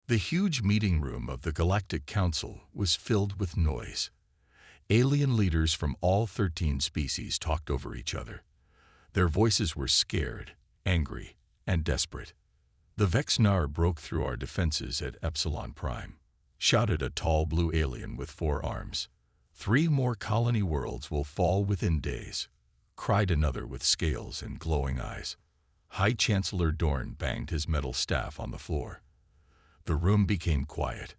The huge meeting room of the Galactic Council was filled with noise. Alien leaders from all 13 species talked over each other. Their voices were scared, angry, and desperate. "The Vexnar broke through our defenses at Epsilon Prime," shouted a tall blue alien with 4 arms. "3 more colony worlds will fall within days," cried another with scales and glowing eyes. High Chancellor Dorn banged his metal staff on the floor. The room became quiet.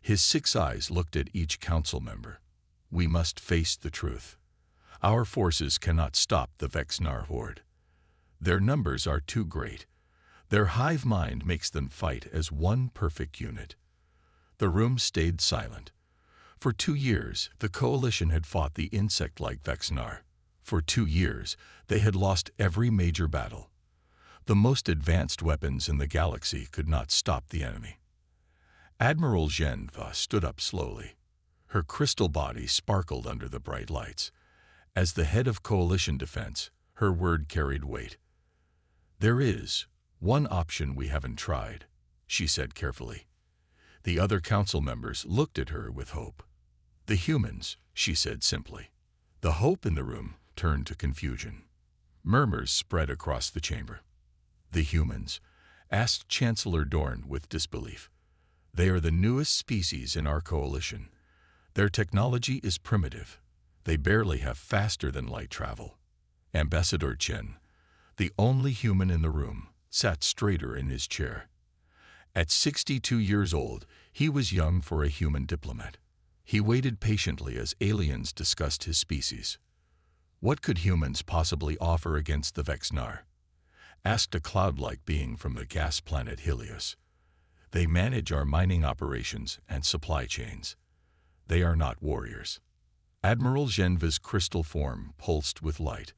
His 6 eyes looked at each council member. "We must face the truth. Our forces cannot stop the Vexnar horde. Their numbers are too great. Their hive mind makes them fight as one perfect unit." The room stayed silent. For 2 years, the Coalition had fought the insect-like Vexnar. For 2 years, they had lost every major battle. The most advanced weapons in the galaxy could not stop the enemy. Admiral Genva stood up slowly. Her crystal body sparkled under the bright lights. As the head of Coalition Defense, her word carried weight. "There is one option we haven't tried," she said carefully. The other council members looked at her with hope. "The humans," she said simply. The hope in the room turned to confusion. Murmurs spread across the chamber. "The humans?" asked Chancellor Dorn with disbelief. "They are the newest species in our coalition. Their technology is primitive. They barely have faster-than-light travel." Ambassador Chen, the only human in the room, sat straighter in his chair. At 62 years old, he was young for a human diplomat. He waited patiently as aliens discussed his species. "What could humans possibly offer against the Vexnar?" asked a cloud-like being from the gas planet Helios. "They manage our mining operations and supply chains. They are not warriors." Admiral Genva's crystal form pulsed with light.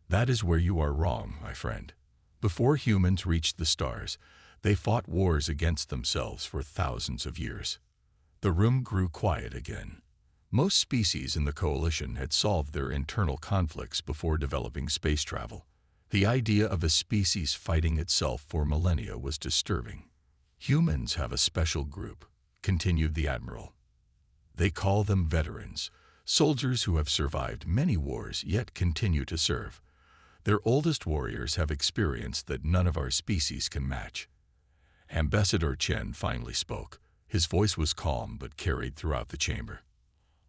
"That is where you are wrong, my friend. Before humans reached the stars, they fought wars against themselves for thousands of years." The room grew quiet again. Most species in the Coalition had solved their internal conflicts before developing space travel. The idea of a species fighting itself for millennia was disturbing. "Humans have a special group," continued the Admiral. "They call them veterans, soldiers who have survived many wars yet continue to serve. Their oldest warriors have experience that none of our species can match." Ambassador Chen finally spoke. His voice was calm but carried throughout the chamber.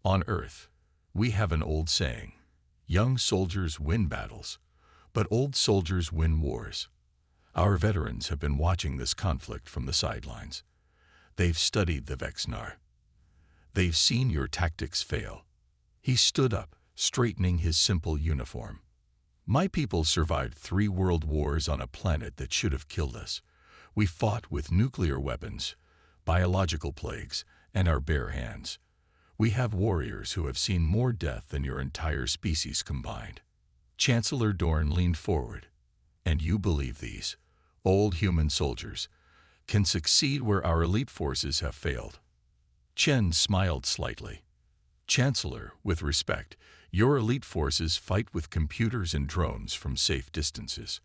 "On Earth, we have an old saying: young soldiers win battles, but old soldiers win wars. Our veterans have been watching this conflict from the sidelines. They've studied the Vexnar. They've seen your tactics fail." He stood up, straightening his simple uniform. "My people survived 3 world wars on a planet that should have killed us. We fought with nuclear weapons, biological plagues, and our bare hands. We have warriors who have seen more death than your entire species combined." Chancellor Dorn leaned forward. "And you believe these old human soldiers can succeed where our elite forces have failed?" Chen smiled slightly. "Chancellor, with respect, your elite forces fight with computers and drones from safe distances.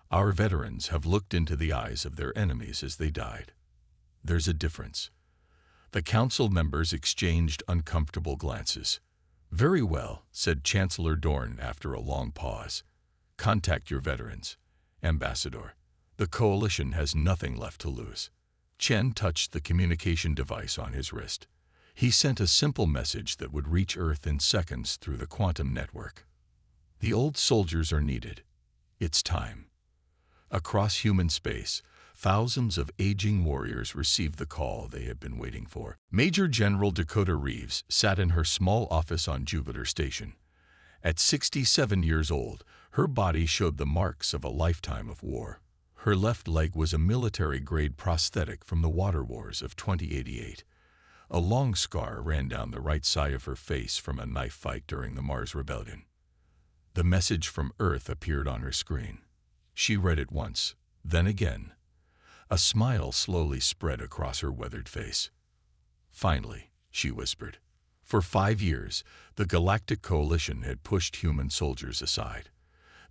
Our veterans have looked into the eyes of their enemies as they died. There's a difference." The council members exchanged uncomfortable glances. "Very well," said Chancellor Dorn after a long pause. "Contact your veterans, Ambassador. The Coalition has nothing left to lose." Chen touched the communication device on his wrist. He sent a simple message that would reach Earth in seconds through the quantum network. "The old soldiers are needed. It's time." Across human space, thousands of aging warriors received the call they had been waiting for. Major General Dakota Reeves sat in her small office on Jupiter Station. At 67 years old, her body showed the marks of a lifetime of war. Her left leg was a military-grade prosthetic from the water wars of 2088. A long scar ran down the right side of her face from a knife fight during the Mars Rebellion. The message from Earth appeared on her screen. She read it once, then again. A smile slowly spread across her weathered face. "Finally," she whispered. For 5 years, the Galactic Coalition had pushed human soldiers aside.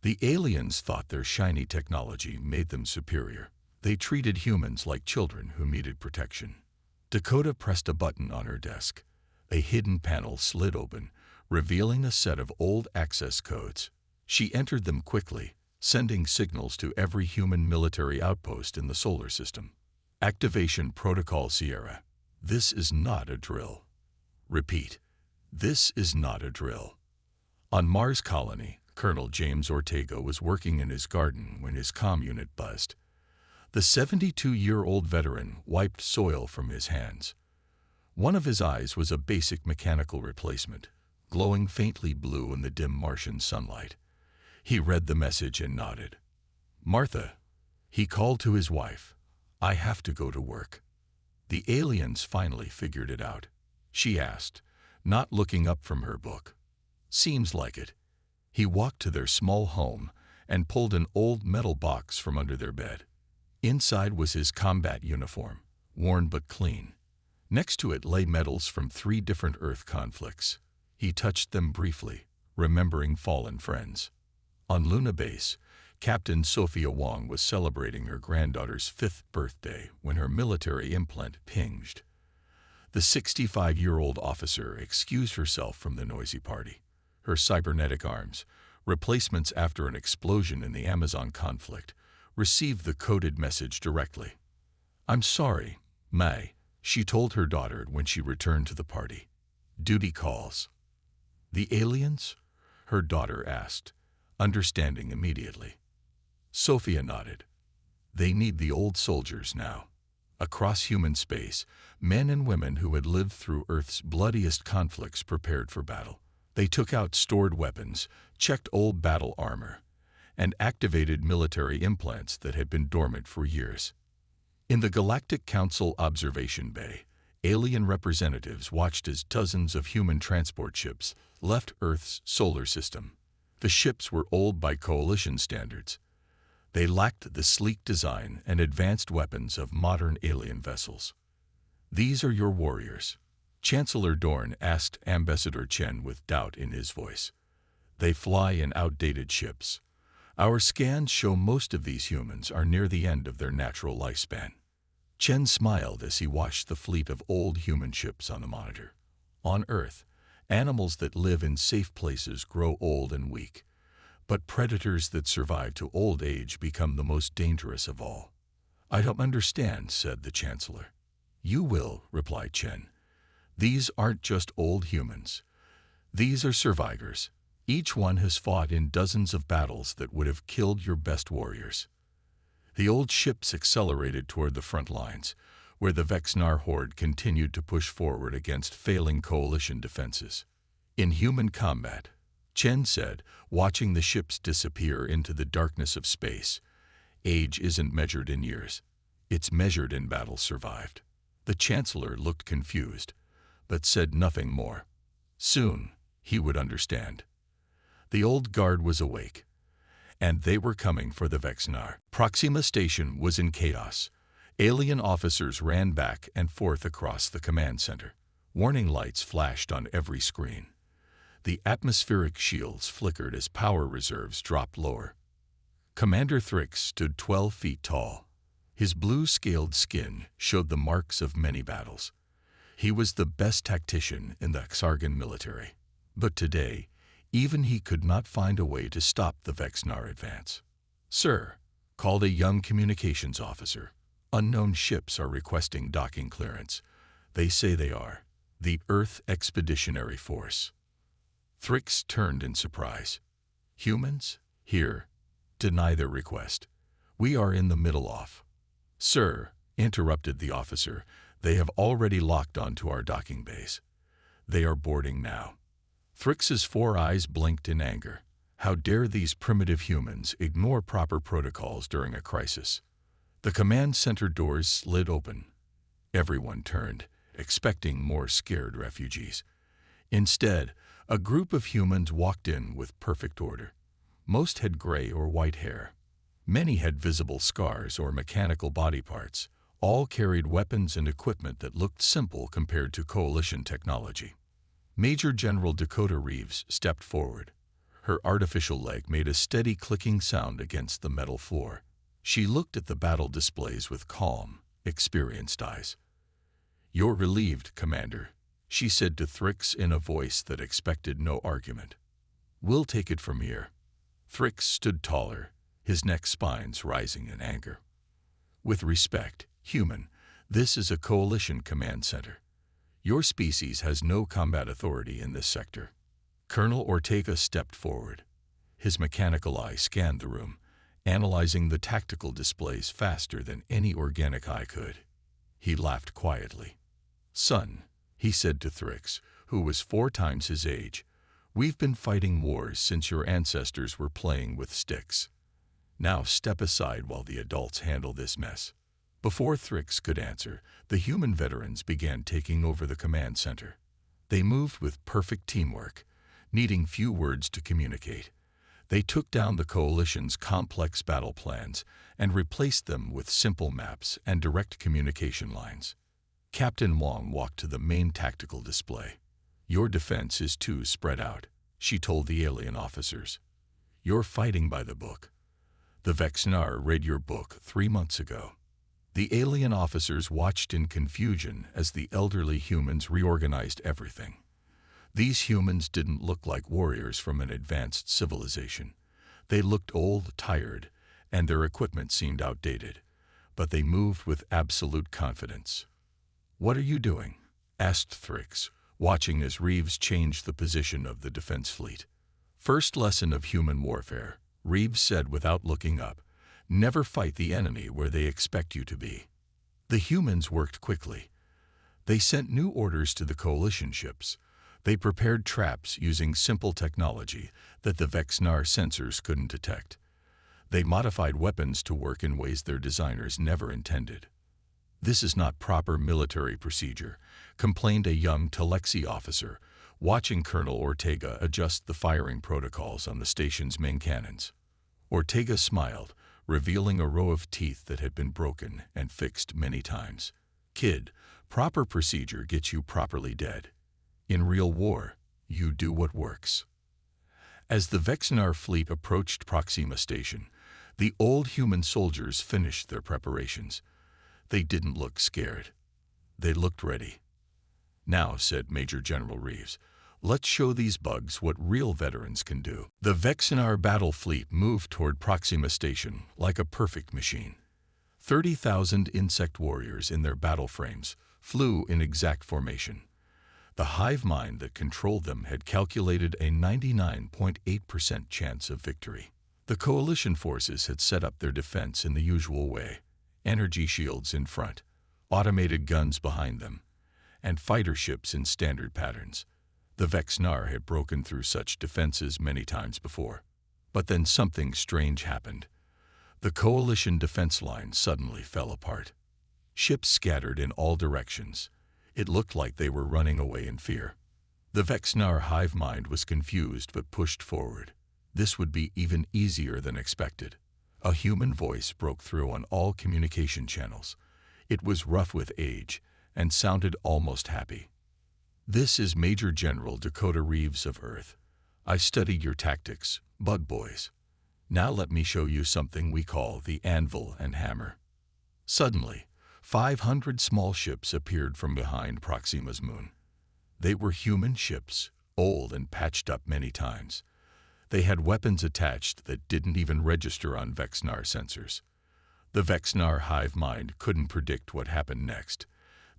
The aliens thought their shiny technology made them superior. They treated humans like children who needed protection. Dakota pressed a button on her desk. A hidden panel slid open, revealing a set of old access codes. She entered them quickly, sending signals to every human military outpost in the solar system. Activation Protocol Sierra. This is not a drill. Repeat. This is not a drill. On Mars Colony, Colonel James Ortega was working in his garden when his comm unit buzzed. The 72-year-old veteran wiped soil from his hands. One of his eyes was a basic mechanical replacement, glowing faintly blue in the dim Martian sunlight. He read the message and nodded. "Martha," he called to his wife, "I have to go to work." "The aliens finally figured it out?" she asked, not looking up from her book. "Seems like it." He walked to their small home and pulled an old metal box from under their bed. Inside was his combat uniform, worn but clean. Next to it lay medals from 3 different Earth conflicts. He touched them briefly, remembering fallen friends. On Luna Base, Captain Sophia Wong was celebrating her granddaughter's 5th birthday when her military implant pinged. The 65-year-old officer excused herself from the noisy party. Her cybernetic arms, replacements after an explosion in the Amazon conflict, received the coded message directly. "I'm sorry, May," she told her daughter when she returned to the party. "Duty calls." "The aliens?" her daughter asked, understanding immediately. Sophia nodded. "They need the old soldiers now." Across human space, men and women who had lived through Earth's bloodiest conflicts prepared for battle. They took out stored weapons, checked old battle armor, and activated military implants that had been dormant for years. In the Galactic Council Observation Bay, alien representatives watched as dozens of human transport ships left Earth's solar system. The ships were old by Coalition standards. They lacked the sleek design and advanced weapons of modern alien vessels. "These are your warriors," Chancellor Dorn asked Ambassador Chen with doubt in his voice. "They fly in outdated ships. Our scans show most of these humans are near the end of their natural lifespan." Chen smiled as he watched the fleet of old human ships on the monitor. On Earth, animals that live in safe places grow old and weak, but predators that survive to old age become the most dangerous of all. "I don't understand," said the Chancellor. "You will," replied Chen. "These aren't just old humans. These are survivors. Each one has fought in dozens of battles that would have killed your best warriors." The old ships accelerated toward the front lines, where the Vexnar horde continued to push forward against failing Coalition defenses. "In human combat," Chen said, watching the ships disappear into the darkness of space, "age isn't measured in years. It's measured in battles survived." The Chancellor looked confused, but said nothing more. Soon, he would understand. The old guard was awake, and they were coming for the Vexnar. Proxima Station was in chaos. Alien officers ran back and forth across the command center. Warning lights flashed on every screen. The atmospheric shields flickered as power reserves dropped lower. Commander Thrix stood 12 feet tall. His blue-scaled skin showed the marks of many battles. He was the best tactician in the Xargan military. But today, even he could not find a way to stop the Vexnar advance. "Sir," called a young communications officer, "unknown ships are requesting docking clearance. They say they are the Earth Expeditionary Force." Thrix turned in surprise. "Humans? Here. Deny their request. We are in the middle off." "Sir," interrupted the officer, "they have already locked onto our docking bays. They are boarding now." Thrix's 4 eyes blinked in anger. How dare these primitive humans ignore proper protocols during a crisis? The command center doors slid open. Everyone turned, expecting more scared refugees. Instead, a group of humans walked in with perfect order. Most had gray or white hair. Many had visible scars or mechanical body parts. All carried weapons and equipment that looked simple compared to Coalition technology. Major General Dakota Reeves stepped forward. Her artificial leg made a steady clicking sound against the metal floor. She looked at the battle displays with calm, experienced eyes. "You're relieved, Commander," she said to Thrix in a voice that expected no argument. "We'll take it from here." Thrix stood taller, his neck spines rising in anger. "With respect, human, this is a coalition command center. Your species has no combat authority in this sector." Colonel Ortega stepped forward. His mechanical eye scanned the room, analyzing the tactical displays faster than any organic eye could. He laughed quietly. "Son," he said to Thrix, who was 4 times his age, "we've been fighting wars since your ancestors were playing with sticks. Now step aside while the adults handle this mess." Before Thrix could answer, the human veterans began taking over the command center. They moved with perfect teamwork, needing few words to communicate. They took down the coalition's complex battle plans and replaced them with simple maps and direct communication lines. Captain Wong walked to the main tactical display. "Your defense is too spread out," she told the alien officers. "You're fighting by the book. The Vexnar read your book 3 months ago." The alien officers watched in confusion as the elderly humans reorganized everything. These humans didn't look like warriors from an advanced civilization. They looked old, tired, and their equipment seemed outdated, but they moved with absolute confidence. "What are you doing?" asked Thrix, watching as Reeves changed the position of the defense fleet. "First lesson of human warfare," Reeves said without looking up. "Never fight the enemy where they expect you to be." The humans worked quickly. They sent new orders to the coalition ships. They prepared traps using simple technology that the Vexnar sensors couldn't detect. They modified weapons to work in ways their designers never intended. "This is not proper military procedure," complained a young Telexi officer, watching Colonel Ortega adjust the firing protocols on the station's main cannons. Ortega smiled, revealing a row of teeth that had been broken and fixed many times. "Kid, proper procedure gets you properly dead. In real war, you do what works." As the Vexnar fleet approached Proxima Station, the old human soldiers finished their preparations. They didn't look scared. They looked ready. "Now," said Major General Reeves, "let's show these bugs what real veterans can do." The Vexnar battle fleet moved toward Proxima Station like a perfect machine. 30,000 insect warriors in their battle frames flew in exact formation. The hive mind that controlled them had calculated a 99.8% chance of victory. The coalition forces had set up their defense in the usual way: energy shields in front, automated guns behind them, and fighter ships in standard patterns. The Vexnar had broken through such defenses many times before. But then something strange happened. The coalition defense line suddenly fell apart. Ships scattered in all directions. It looked like they were running away in fear. The Vexnar hive mind was confused but pushed forward. This would be even easier than expected. A human voice broke through on all communication channels. It was rough with age and sounded almost happy. "This is Major General Dakota Reeves of Earth. I studied your tactics, bug boys. Now let me show you something we call the anvil and hammer." Suddenly, 500 small ships appeared from behind Proxima's moon. They were human ships, old and patched up many times. They had weapons attached that didn't even register on Vexnar sensors. The Vexnar hive mind couldn't predict what happened next.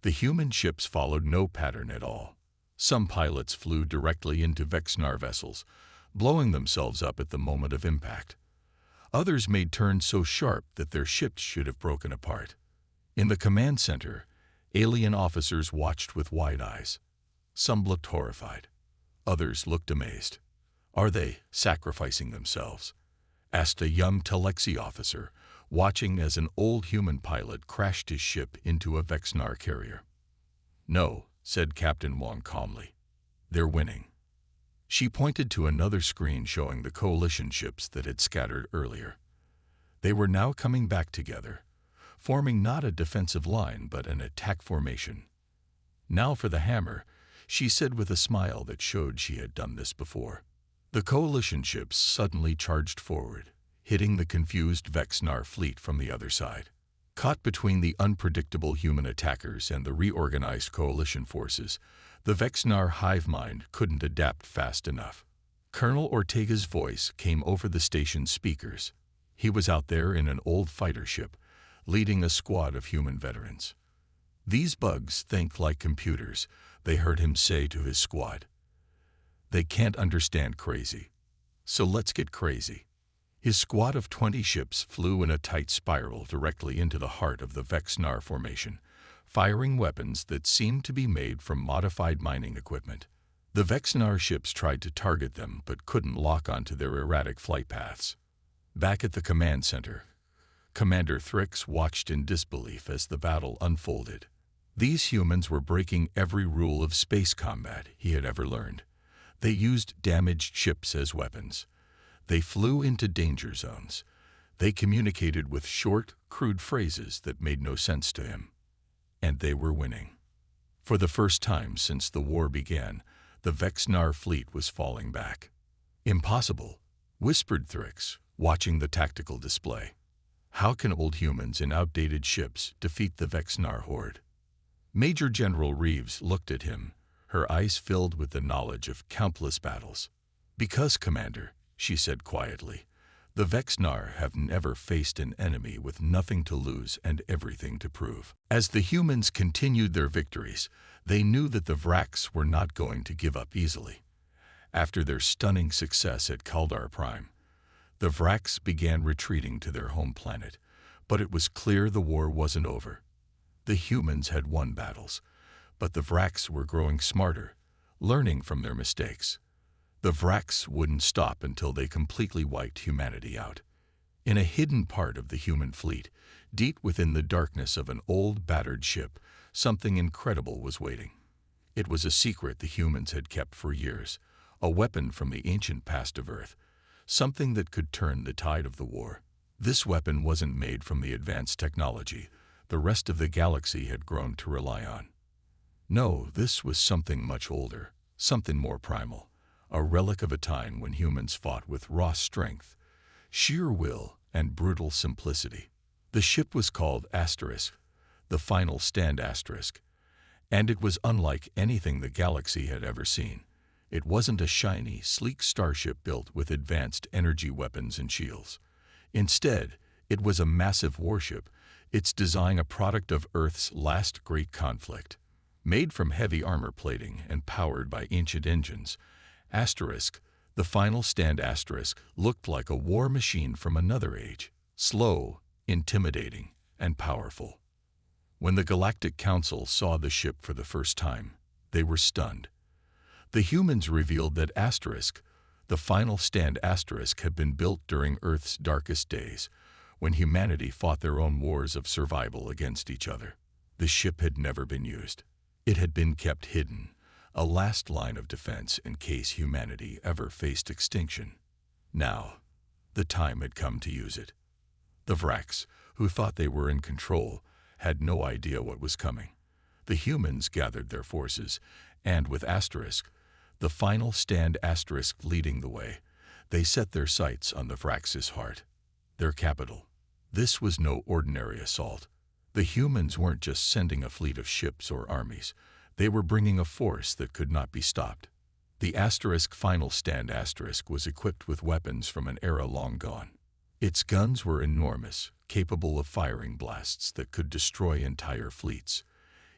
The human ships followed no pattern at all. Some pilots flew directly into Vexnar vessels, blowing themselves up at the moment of impact. Others made turns so sharp that their ships should have broken apart. In the command center, alien officers watched with wide eyes. Some looked horrified. Others looked amazed. "Are they sacrificing themselves?" asked a young Telexi officer, watching as an old human pilot crashed his ship into a Vexnar carrier. "No," said Captain Wong calmly. "They're winning." She pointed to another screen showing the coalition ships that had scattered earlier. They were now coming back together, forming not a defensive line but an attack formation. "Now for the hammer," she said with a smile that showed she had done this before. The coalition ships suddenly charged forward, hitting the confused Vexnar fleet from the other side. Caught between the unpredictable human attackers and the reorganized coalition forces, the Vexnar hive mind couldn't adapt fast enough. Colonel Ortega's voice came over the station's speakers. He was out there in an old fighter ship, leading a squad of human veterans. "These bugs think like computers," they heard him say to his squad. "They can't understand crazy. So let's get crazy." His squad of 20 ships flew in a tight spiral directly into the heart of the Vexnar formation, firing weapons that seemed to be made from modified mining equipment. The Vexnar ships tried to target them but couldn't lock onto their erratic flight paths. Back at the command center, Commander Thrix watched in disbelief as the battle unfolded. These humans were breaking every rule of space combat he had ever learned. They used damaged ships as weapons. They flew into danger zones. They communicated with short, crude phrases that made no sense to him. And they were winning. For the first time since the war began, the Vexnar fleet was falling back. "Impossible," whispered Thrix, watching the tactical display. "How can old humans in outdated ships defeat the Vexnar horde?" Major General Reeves looked at him, her eyes filled with the knowledge of countless battles. "Because, Commander," she said quietly, "the Vexnar have never faced an enemy with nothing to lose and everything to prove." As the humans continued their victories, they knew that the Vraks were not going to give up easily. After their stunning success at Kaldar Prime, the Vraks began retreating to their home planet, but it was clear the war wasn't over. The humans had won battles, but the Vraks were growing smarter, learning from their mistakes. The Vraks wouldn't stop until they completely wiped humanity out. In a hidden part of the human fleet, deep within the darkness of an old, battered ship, something incredible was waiting. It was a secret the humans had kept for years, a weapon from the ancient past of Earth, something that could turn the tide of the war. This weapon wasn't made from the advanced technology the rest of the galaxy had grown to rely on. No, this was something much older, something more primal. A relic of a time when humans fought with raw strength, sheer will, and brutal simplicity. The ship was called Asterisk, the final stand Asterisk, and it was unlike anything the galaxy had ever seen. It wasn't a shiny, sleek starship built with advanced energy weapons and shields. Instead, it was a massive warship, its design a product of Earth's last great conflict. Made from heavy armor plating and powered by ancient engines, Asterisk, the final stand Asterisk, looked like a war machine from another age, slow, intimidating, and powerful. When the Galactic Council saw the ship for the first time, they were stunned. The humans revealed that Asterisk, the final stand Asterisk, had been built during Earth's darkest days, when humanity fought their own wars of survival against each other. The ship had never been used. It had been kept hidden, a last line of defense in case humanity ever faced extinction. Now, the time had come to use it. The Vraks, who thought they were in control, had no idea what was coming. The humans gathered their forces, and with Asterisk, the final stand Asterisk leading the way, they set their sights on the Vraks' heart, their capital. This was no ordinary assault. The humans weren't just sending a fleet of ships or armies. They were bringing a force that could not be stopped. The Asterisk final stand Asterisk was equipped with weapons from an era long gone. Its guns were enormous, capable of firing blasts that could destroy entire fleets.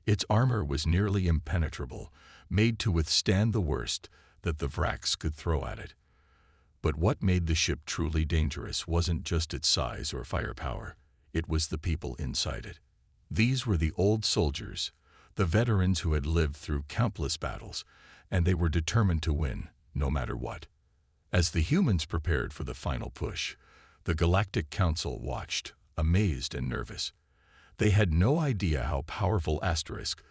Its armor was nearly impenetrable, made to withstand the worst that the Vraks could throw at it. But what made the ship truly dangerous wasn't just its size or firepower. It was the people inside it. These were the old soldiers, the veterans who had lived through countless battles, and they were determined to win, no matter what. As the humans prepared for the final push, the Galactic Council watched, amazed and nervous. They had no idea how powerful Asterisk,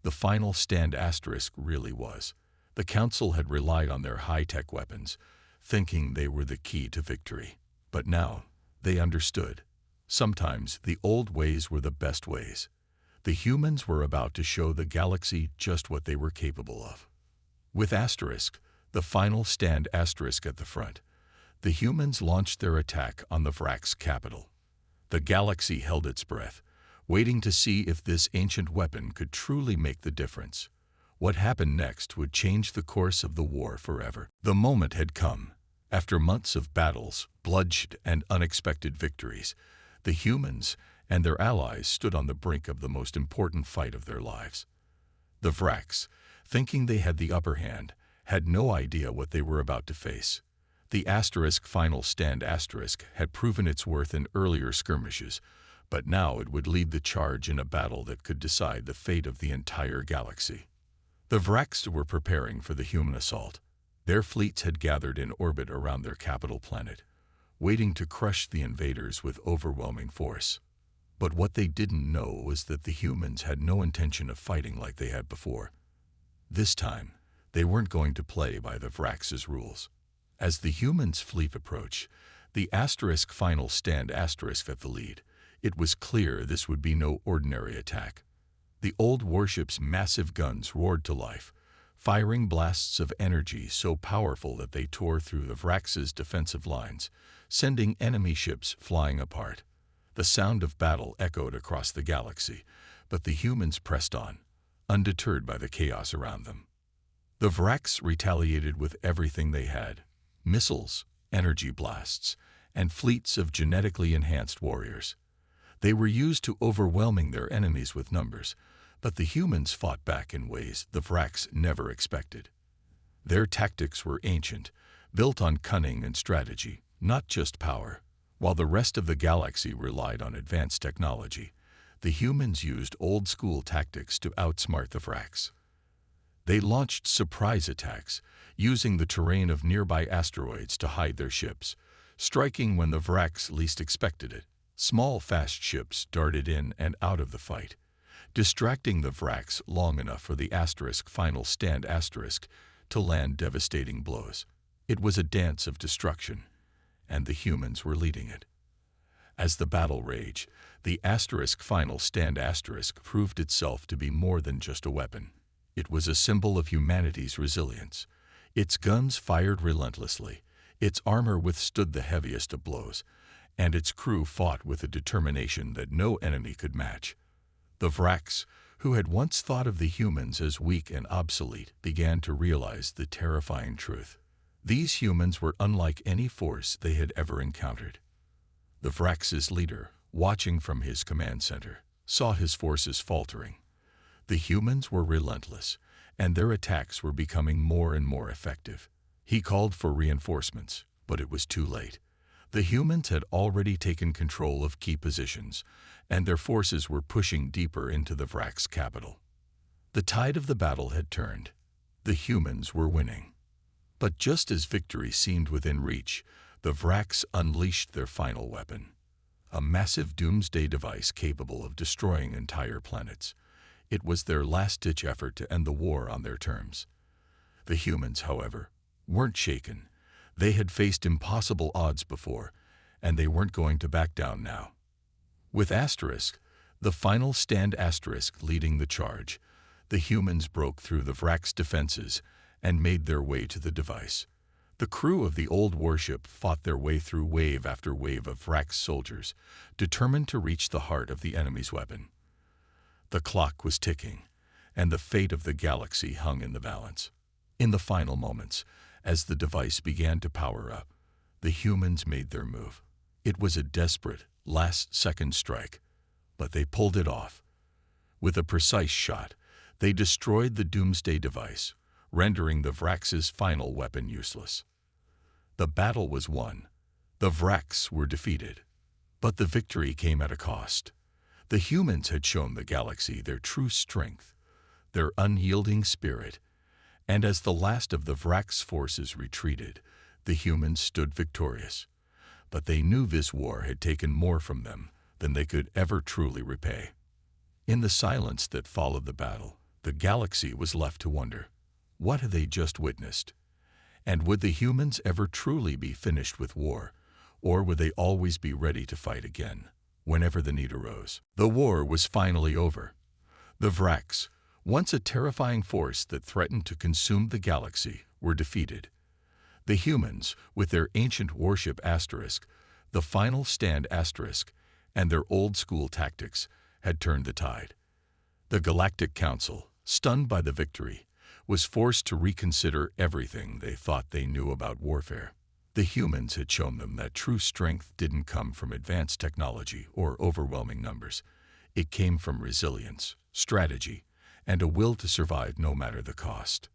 the final stand Asterisk, really was. The Council had relied on their high-tech weapons, thinking they were the key to victory. But now, they understood. Sometimes the old ways were the best ways. The humans were about to show the galaxy just what they were capable of. With Asterisk, the final stand Asterisk at the front, The humans launched their attack on the Vrax capital. The galaxy held its breath, waiting to see if this ancient weapon could truly make the difference. What happened next would change the course of the war forever. The moment had come. After months of battles, bloodshed, and unexpected victories, the humans and their allies stood on the brink of the most important fight of their lives. The Vrax, thinking they had the upper hand, had no idea what they were about to face. The final stand had proven its worth in earlier skirmishes, but now it would lead the charge in a battle that could decide the fate of the entire galaxy. The Vrax were preparing for the human assault. Their fleets had gathered in orbit around their capital planet, waiting to crush the invaders with overwhelming force. But what they didn't know was that the humans had no intention of fighting like they had before. This time, they weren't going to play by the Vrax's rules. As the humans' fleet approached, the final stand at the lead, it was clear this would be no ordinary attack. The old warship's massive guns roared to life, firing blasts of energy so powerful that they tore through the Vrax's defensive lines, sending enemy ships flying apart. The sound of battle echoed across the galaxy, but the humans pressed on, undeterred by the chaos around them. The Vrax retaliated with everything they had: missiles, energy blasts, and fleets of genetically enhanced warriors. They were used to overwhelming their enemies with numbers, but the humans fought back in ways the Vrax never expected. Their tactics were ancient, built on cunning and strategy, not just power. While the rest of the galaxy relied on advanced technology, the humans used old-school tactics to outsmart the Vrax. They launched surprise attacks, using the terrain of nearby asteroids to hide their ships, striking when the Vrax least expected it. Small, fast ships darted in and out of the fight, distracting the Vrax long enough for the final stand to land devastating blows. It was a dance of destruction, and the humans were leading it. As the battle raged, the final stand proved itself to be more than just a weapon. It was a symbol of humanity's resilience. Its guns fired relentlessly, its armor withstood the heaviest of blows, and its crew fought with a determination that no enemy could match. The Vrax, who had once thought of the humans as weak and obsolete, began to realize the terrifying truth. These humans were unlike any force they had ever encountered. The Vrax's leader, watching from his command center, saw his forces faltering. The humans were relentless, and their attacks were becoming more and more effective. He called for reinforcements, but it was too late. The humans had already taken control of key positions, and their forces were pushing deeper into the Vrax capital. The tide of the battle had turned. The humans were winning. But just as victory seemed within reach, the Vrax unleashed their final weapon, a massive doomsday device capable of destroying entire planets. It was their last-ditch effort to end the war on their terms. The humans, however, weren't shaken. They had faced impossible odds before, and they weren't going to back down now. With the final stand leading the charge, the humans broke through the Vrax defenses and made their way to the device. The crew of the old warship fought their way through wave after wave of Vrax soldiers, determined to reach the heart of the enemy's weapon. The clock was ticking, and the fate of the galaxy hung in the balance. In the final moments, as the device began to power up, the humans made their move. It was a desperate, last-second strike, but they pulled it off. With a precise shot, they destroyed the doomsday device, rendering the Vrax's final weapon useless. The battle was won. The Vrax were defeated. But the victory came at a cost. The humans had shown the galaxy their true strength, their unyielding spirit, and as the last of the Vrax forces retreated, the humans stood victorious. But they knew this war had taken more from them than they could ever truly repay. In the silence that followed the battle, the galaxy was left to wonder, what had they just witnessed? And would the humans ever truly be finished with war, or would they always be ready to fight again, whenever the need arose? The war was finally over. The Vrax, once a terrifying force that threatened to consume the galaxy, were defeated. The humans, with their ancient warship asterisk, the final stand asterisk, and their old-school tactics, had turned the tide. The Galactic Council, stunned by the victory, was forced to reconsider everything they thought they knew about warfare. The humans had shown them that true strength didn't come from advanced technology or overwhelming numbers. It came from resilience, strategy, and a will to survive no matter the cost.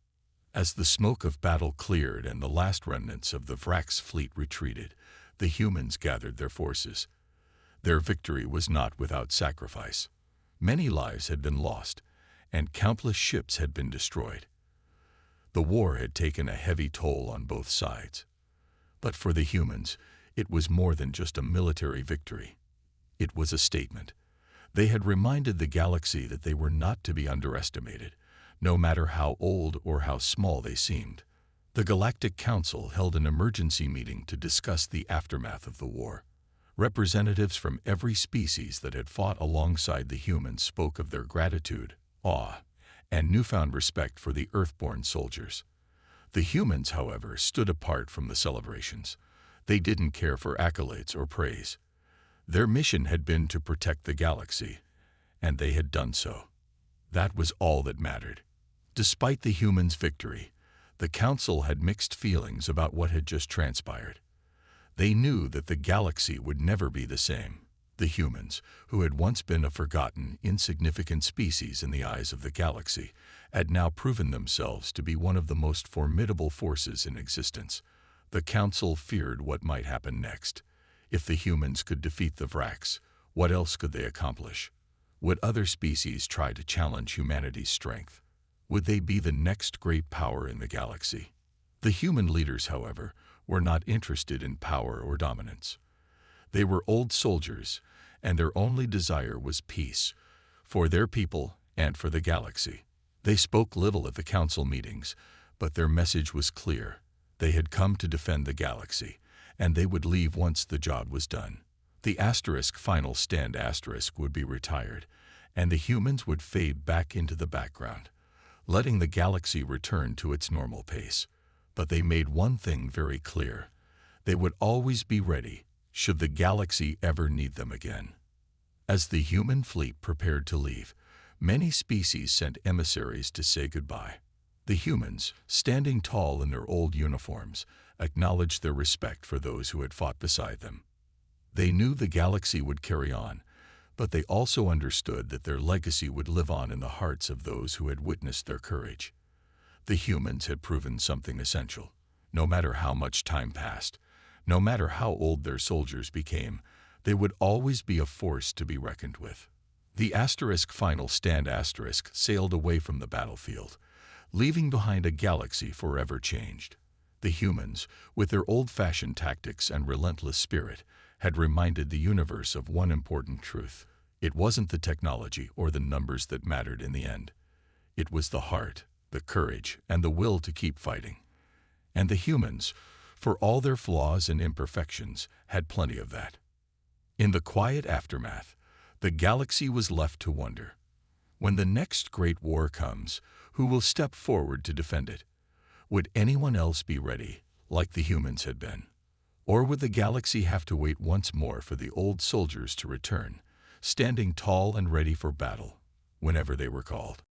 As the smoke of battle cleared and the last remnants of the Vrax fleet retreated, the humans gathered their forces. Their victory was not without sacrifice. Many lives had been lost, and countless ships had been destroyed. The war had taken a heavy toll on both sides. But for the humans, it was more than just a military victory. It was a statement. They had reminded the galaxy that they were not to be underestimated, no matter how old or how small they seemed. The Galactic Council held an emergency meeting to discuss the aftermath of the war. Representatives from every species that had fought alongside the humans spoke of their gratitude, awe, and newfound respect for the Earthborn soldiers. The humans, however, stood apart from the celebrations. They didn't care for accolades or praise. Their mission had been to protect the galaxy, and they had done so. That was all that mattered. Despite the humans' victory, the Council had mixed feelings about what had just transpired. They knew that the galaxy would never be the same. The humans, who had once been a forgotten, insignificant species in the eyes of the galaxy, had now proven themselves to be one of the most formidable forces in existence. The Council feared what might happen next. If the humans could defeat the Vrax, what else could they accomplish? Would other species try to challenge humanity's strength? Would they be the next great power in the galaxy? The human leaders, however, were not interested in power or dominance. They were old soldiers, and their only desire was peace, for their people and for the galaxy. They spoke little at the council meetings, but their message was clear. They had come to defend the galaxy, and they would leave once the job was done. The asterisk final stand asterisk would be retired, and the humans would fade back into the background, letting the galaxy return to its normal pace. But they made one thing very clear. They would always be ready, should the galaxy ever need them again. As the human fleet prepared to leave, many species sent emissaries to say goodbye. The humans, standing tall in their old uniforms, acknowledged their respect for those who had fought beside them. They knew the galaxy would carry on, but they also understood that their legacy would live on in the hearts of those who had witnessed their courage. The humans had proven something essential. No matter how much time passed, no matter how old their soldiers became, they would always be a force to be reckoned with. The asterisk final stand asterisk sailed away from the battlefield, leaving behind a galaxy forever changed. The humans, with their old-fashioned tactics and relentless spirit, had reminded the universe of one important truth. It wasn't the technology or the numbers that mattered in the end. It was the heart, the courage, and the will to keep fighting. And the humans, for all their flaws and imperfections, had plenty of that. In the quiet aftermath, the galaxy was left to wonder. When the next great war comes, who will step forward to defend it? Would anyone else be ready, like the humans had been? Or would the galaxy have to wait once more for the old soldiers to return, standing tall and ready for battle, whenever they were called?